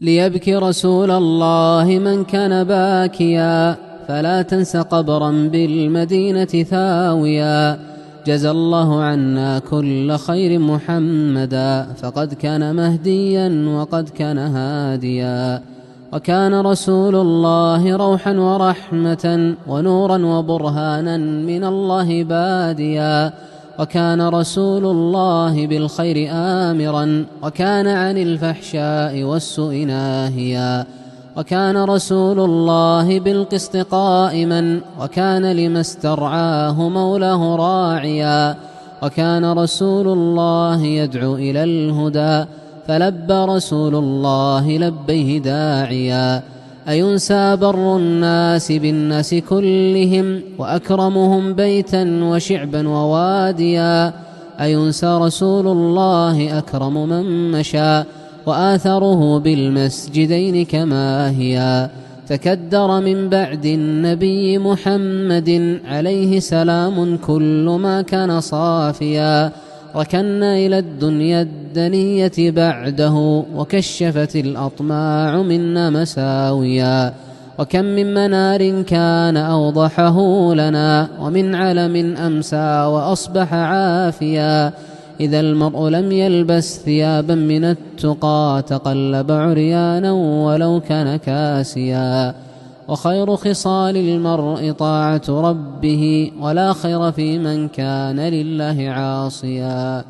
ليبكي رسول الله من كان باكيا، فلا تنس قبرا بالمدينة ثاويا. جزى الله عنا كل خير محمدا، فقد كان مهديا وقد كان هاديا. وكان رسول الله روحا ورحمة ونورا وبرهانا من الله باديا. وكان رسول الله بالخير آمرا، وكان عن الفحشاء والسوء ناهيا. وكان رسول الله بالقسط قائما، وكان لما استرعاه مولاه راعيا. وكان رسول الله يدعو إلى الهدى، فلبى رسول الله لبيه داعيا. أينسى بر الناس بالناس كلهم، وأكرمهم بيتا وشعبا وواديا. أينسى رسول الله أكرم من مشى، وآثره بالمسجدين كما هي. تكدر من بعد النبي محمد عليه سلام كل ما كان صافيا. ركنا إلى الدنيا الدنية بعده، وكشفت الأطماع منا مساويا. وكم من منار كان أوضحه لنا، ومن علم أمسى وأصبح عافيا. إذا المرء لم يلبس ثيابا من التقى، تقلب عريانا ولو كان كاسيا. وخير خصال المرء طاعة ربه، ولا خير في من كان لله عاصيا.